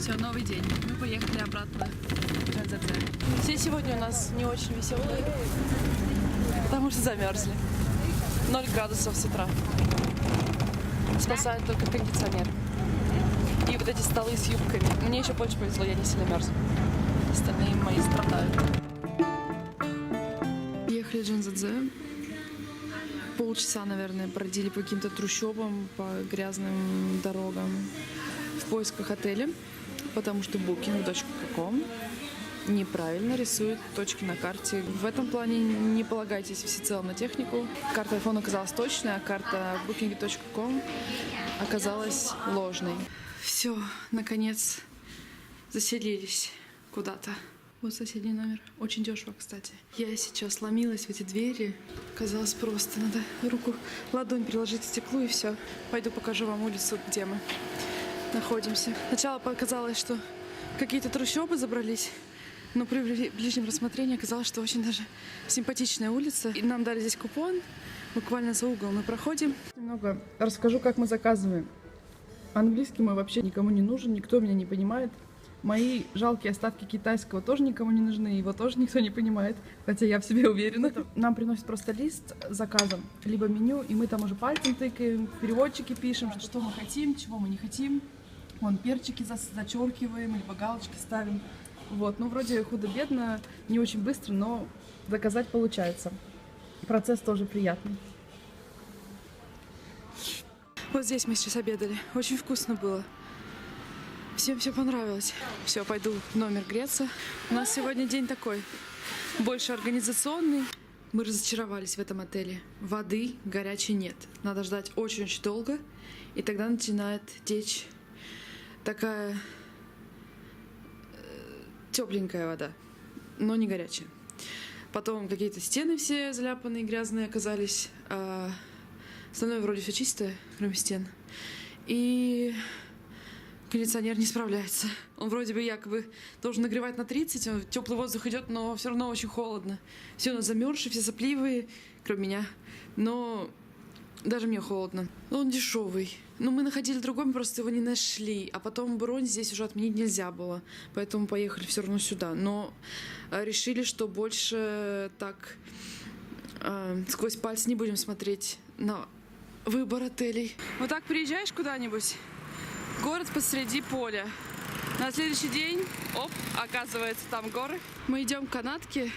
Все, новый день. Мы поехали обратно в Джанзадзе. Все сегодня у нас не очень веселые, потому что замерзли. 0 градусов с утра. Спасает только кондиционер. И вот эти столы с юбками. Мне еще больше повезло, я не сильно мерзну. Остальные мои страдают. Ехали в Джанзадзе. Полчаса, наверное, бродили по каким-то трущобам, по грязным дорогам в поисках отеля, потому что booking.com неправильно рисует точки на карте. В этом плане не полагайтесь всецело на технику. Карта iPhone оказалась точной, а карта booking.com оказалась ложной. Все, наконец заселились куда-то. Вот соседний номер. Очень дешево, кстати. Я сейчас ломилась в эти двери. Казалось просто. Надо ладонь приложить к стеклу и все. Пойду покажу вам улицу, где мы находимся. Сначала показалось, что какие-то трущобы забрались. Но при ближнем рассмотрении оказалось, что очень даже симпатичная улица. И нам дали здесь купон. Буквально за угол мы проходим. Немного расскажу, как мы заказываем. Английский мой вообще никому не нужен, никто меня не понимает. Мои жалкие остатки китайского тоже никому не нужны, его тоже никто не понимает, хотя я в себе уверена. Нам приносят просто лист с заказом, либо меню, и мы там уже пальцем тыкаем, переводчики пишем, что мы хотим, чего мы не хотим. Вон перчики зачеркиваем, либо галочки ставим. Вот, ну вроде худо-бедно, не очень быстро, но заказать получается. Процесс тоже приятный. Вот здесь мы сейчас обедали, очень вкусно было. Всем все понравилось. Все, пойду в номер греться. У нас сегодня день такой, больше организационный. Мы разочаровались в этом отеле. Воды горячей нет. Надо ждать очень-очень долго. И тогда начинает течь такая тепленькая вода, но не горячая. Потом какие-то стены все заляпанные, грязные оказались. Остальное вроде все чистое, кроме стен. И кондиционер не справляется. Он вроде бы якобы должен нагревать на 30, теплый воздух идет, но все равно очень холодно. Все у нас замерзшие, все сопливые, кроме меня. Но даже мне холодно. Он дешевый. Но мы находили другой, мы просто его не нашли. А потом бронь здесь уже отменить нельзя было. Поэтому поехали все равно сюда. Но решили, что больше так сквозь пальцы не будем смотреть на выбор отелей. Вот так приезжаешь куда-нибудь, город посреди поля. На следующий день, оп, оказывается, там горы. Мы идем к канатке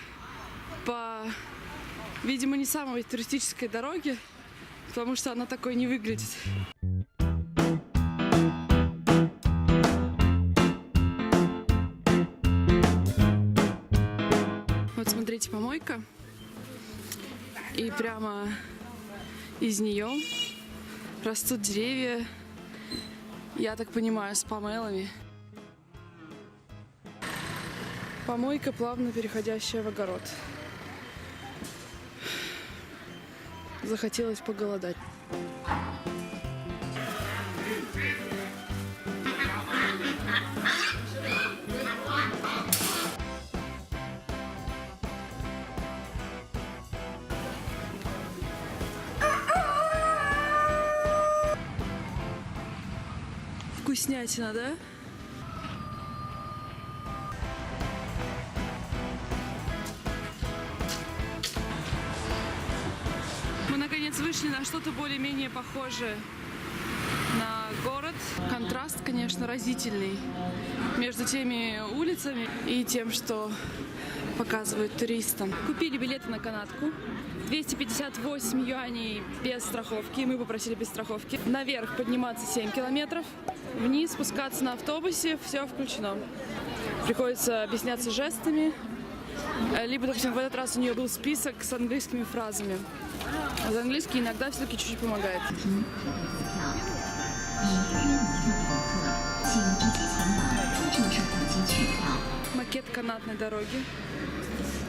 по, видимо, не самой туристической дороге, потому что она такой не выглядит. Вот смотрите, помойка. И прямо из нее растут деревья, я так понимаю, с помелами. Помойка, плавно переходящая в огород. Захотелось поголодать. Вкуснятина, да? Мы наконец вышли на что-то более-менее похожее на город. Контраст, конечно, разительный между теми улицами и тем, что показывают туристам. Купили билеты на канатку. 258 юаней без страховки. Мы попросили без страховки. Наверх подниматься 7 километров. Вниз спускаться на автобусе. Все включено. Приходится объясняться жестами. Либо, допустим, в этот раз у нее был список с английскими фразами. А за английский иногда все-таки чуть-чуть помогает. Макет канатной дороги.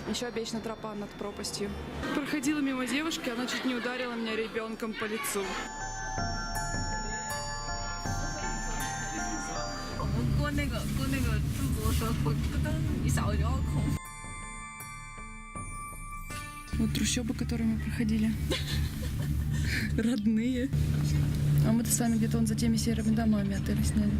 Еще обещана тропа над пропастью. Проходила мимо девушки, она чуть не ударила меня ребенком по лицу. Вот трущобы, которые мы проходили. Родные. А мы-то сами где-то за теми серыми домами отели сняли.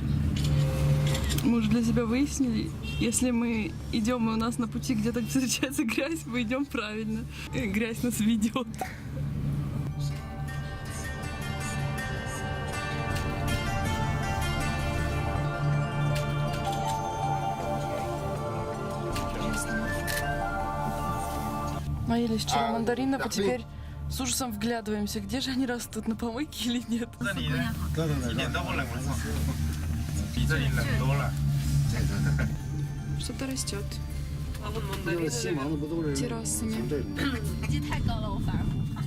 Мы уже для себя выяснили, если мы идем и у нас на пути где-то встречается грязь, мы идем правильно. И грязь нас ведет. Наелись вчера мандаринов, а теперь с ужасом вглядываемся, где же они растут, на помойке или нет. 一点都不冷了，比这里冷多了。 Что-то растет 因为西芒子不都是 террасами. 像这种？ 机太高了，我反而不怕。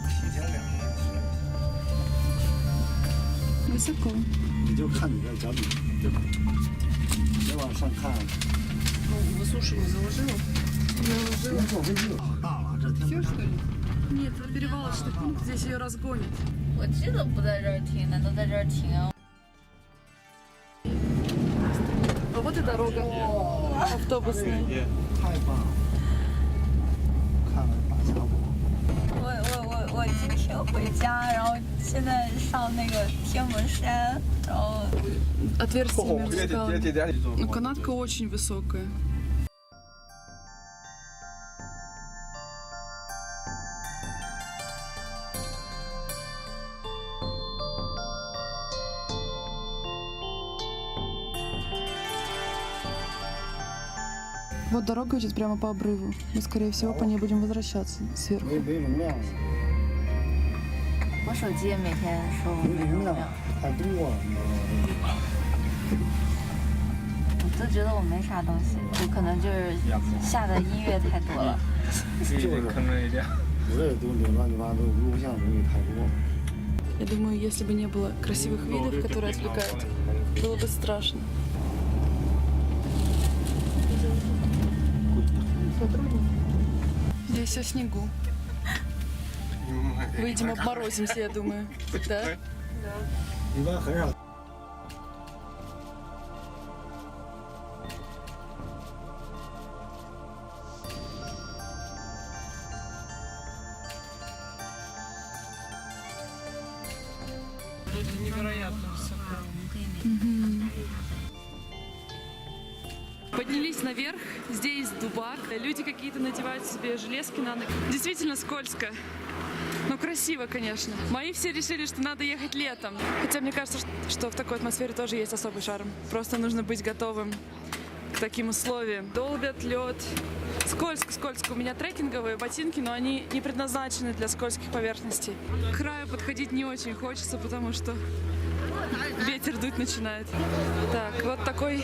提前2年， Высоко. 你就看你的脚底，对吧？别往上看。 Суши не заложила? 能坐飞机了，大了，这天不大。 Нет, перевалочный пункт, здесь ее разгонит. 我记得不在这儿停，难道在这儿停啊？ А вот и дорога автобусная. 太棒了！看了大峡谷。我今天回家，然后现在上那个天门山，然后 Отверстие между скалами. Но канатка очень высокая. Вот дорога идет прямо по обрыву. Мы, скорее всего, по ней будем возвращаться сверху. 没容量，我手机也每天说我没容量没容量，太多了，你知道吗？我都觉得我没啥东西，我可能就是下的音乐太多了。我这东西乱七八糟，录像东西太多。 Я думаю, если бы не было красивых видов, которые отвлекают, было бы страшно. Здесь все в снегу. Выйдем, обморозимся, я думаю. Да? 一般很少。 Поднялись наверх, здесь дубак. Люди какие-то надевают себе железки на ноги. Действительно скользко. Но красиво, конечно. Мои все решили, что надо ехать летом. Хотя мне кажется, что в такой атмосфере тоже есть особый шарм. Просто нужно быть готовым к таким условиям. Долбят лед. Скользко. У меня трекинговые ботинки, но они не предназначены для скользких поверхностей. К краю подходить не очень хочется, потому что ветер дуть начинает. Так, вот такой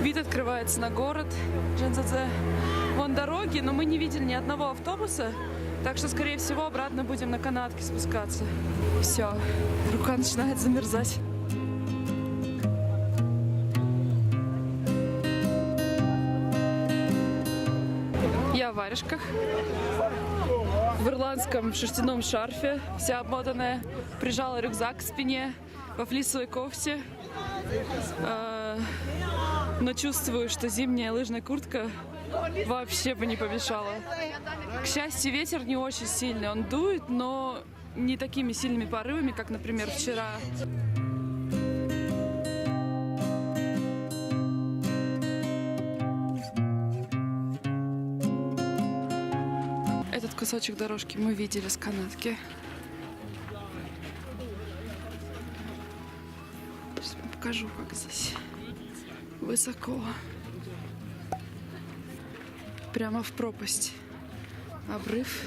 вид открывается на город Чжэнцзэцэ. Вон дороги, но мы не видели ни одного автобуса. Так что, скорее всего, обратно будем на канатке спускаться. Все, рука начинает замерзать. Я в варежках, в ирландском шерстяном шарфе, вся обмотанная, прижала рюкзак к спине, во флисовой кофте. Но чувствую, что зимняя лыжная куртка вообще бы не помешала. К счастью, ветер не очень сильный, он дует, но не такими сильными порывами, как, например, вчера. Этот кусочек дорожки мы видели с канатки. Сейчас вам покажу, как здесь высоко. Прямо в пропасть. Обрыв.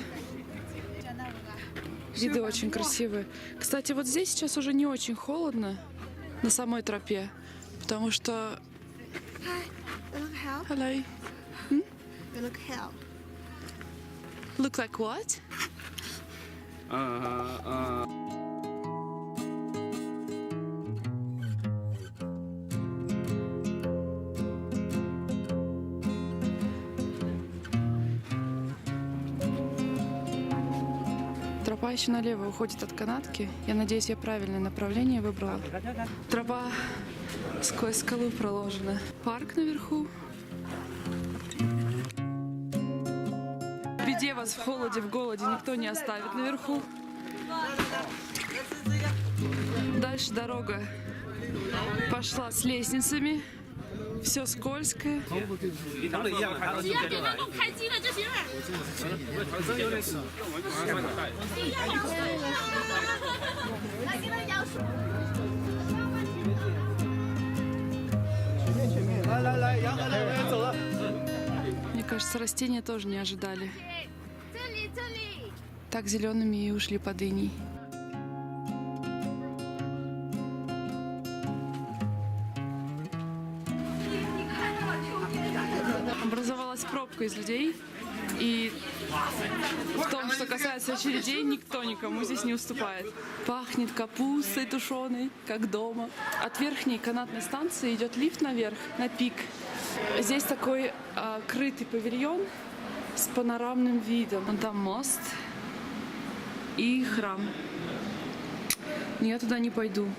Виды очень красивые. Кстати, вот здесь сейчас уже не очень холодно на самой тропе, потому что... You look hell. Hello. You look hell. Look like what? Тропа еще налево уходит от канатки. Я надеюсь, я правильное направление выбрала. Тропа сквозь скалу проложена. Парк наверху. В беде вас в холоде, в голоде никто не оставит наверху. Дальше дорога пошла с лестницами. Все скользкое. 你等了一样，还能接着来。开机了就行了。来，给他摇手。来，杨海那边走了。 Мне кажется, растения тоже не ожидали. 这里，这里。 Так зелеными и ушли под иней. Образовалась пробка из людей. И в том, что касается очередей, никто никому здесь не уступает. Пахнет капустой тушеной, как дома. От верхней канатной станции идет лифт наверх, на пик. Здесь такой крытый павильон с панорамным видом. Вон там мост и храм. Но я туда не пойду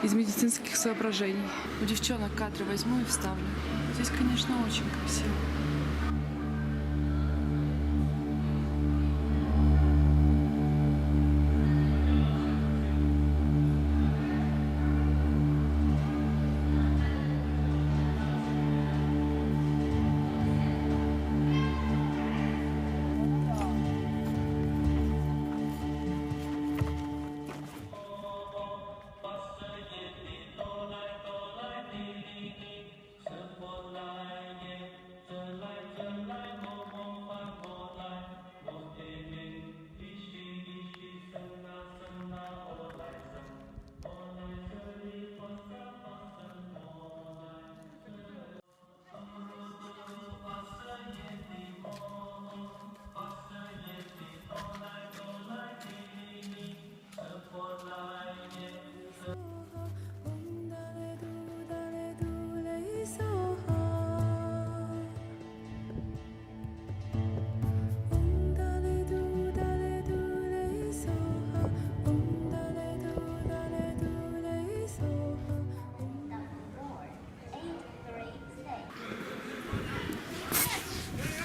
из медицинских соображений. У девчонок кадры возьму и вставлю. Здесь, конечно, очень красиво.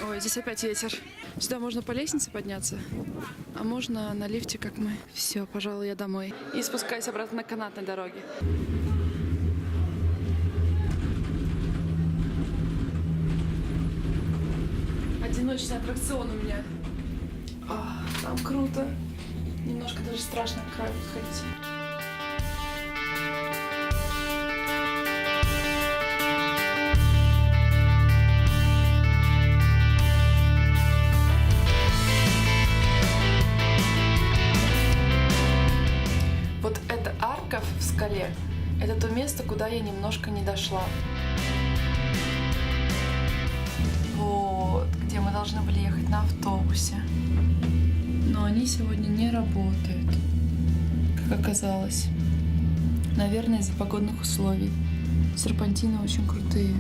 Ой, здесь опять ветер. Сюда можно по лестнице подняться, а можно на лифте, как мы. Все, пожалуй, я домой. И спускаюсь обратно на канатной дороге. Одиночный аттракцион у меня. Там круто. Немножко даже страшно к краю подходить. Вот эта арка в скале — это то место, куда я немножко не дошла. Вот, где мы должны были ехать на автобусе. Но они сегодня не работают, как оказалось. Наверное, из-за погодных условий. Серпантины очень крутые.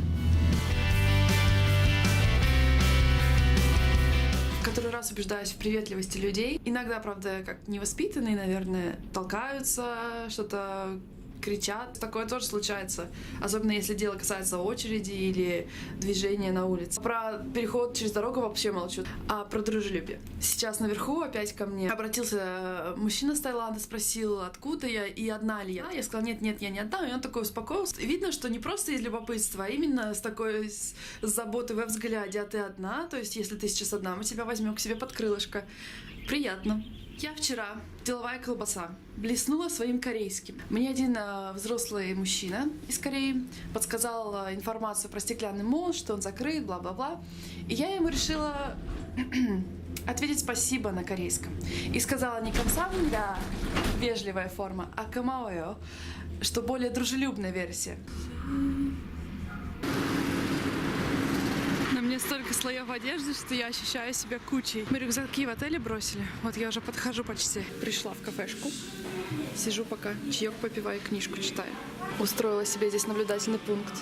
Который раз убеждаюсь в приветливости людей. Иногда, правда, как невоспитанные, наверное, толкаются, что-то кричат. Такое тоже случается. Особенно если дело касается очереди или движения на улице. Про переход через дорогу вообще молчу. А про дружелюбие. Сейчас наверху опять ко мне обратился мужчина с Таиланда, спросил, откуда я и одна ли я. Я сказала, нет, я не одна. И он такой успокоился. Видно, что не просто из любопытства, а именно с такой с заботой во взгляде. А ты одна? То есть, если ты сейчас одна, мы тебя возьмем к себе под крылышко. Приятно. Я вчера, деловая колбаса, блеснула своим корейским. Мне один взрослый мужчина из Кореи подсказал информацию про стеклянный мост, что он закрыт, бла-бла-бла. И я ему решила ответить спасибо на корейском. И сказала не камсамнда, вежливая форма, а камаоё, что более дружелюбная версия. На мне столько слоев одежды, что я ощущаю себя кучей. Мы рюкзаки в отеле бросили. Вот я уже подхожу почти. Пришла в кафешку. Сижу пока, чаек попиваю, книжку читаю. Устроила себе здесь наблюдательный пункт.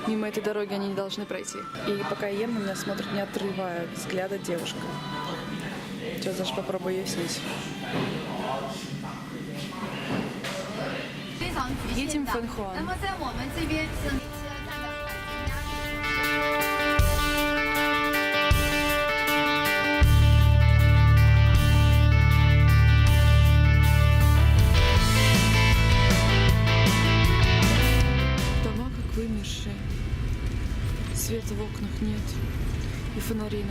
Мимо этой дороги они не должны пройти. И пока я ем, на меня смотрит, не отрывая взгляда девушка. Сейчас даже попробую ее снять. Едем в Фэнхуан.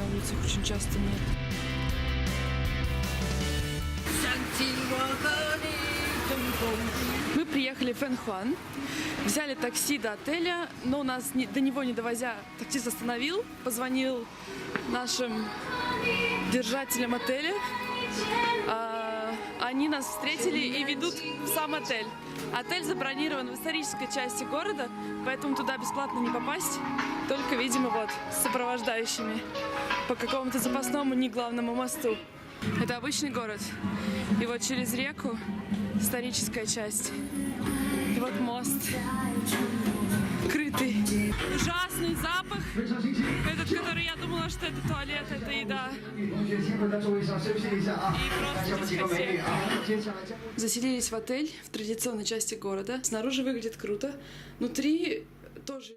на улицах очень часто нет. Мы приехали в Фэнхуан, взяли такси до отеля, но нас до него не довозя, таксист остановил, позвонил нашим держателям отеля. Они нас встретили и ведут в сам отель. Отель забронирован в исторической части города, поэтому туда бесплатно не попасть, только, видимо, вот с сопровождающими по какому-то запасному неглавному мосту. Это обычный город. И вот через реку историческая часть. И вот мост. Крытый. Ужасный запах. Этот, который я думала, что это туалет, это еда. И просто дискотека. Заселились в отель в традиционной части города. Снаружи выглядит круто. Внутри тоже.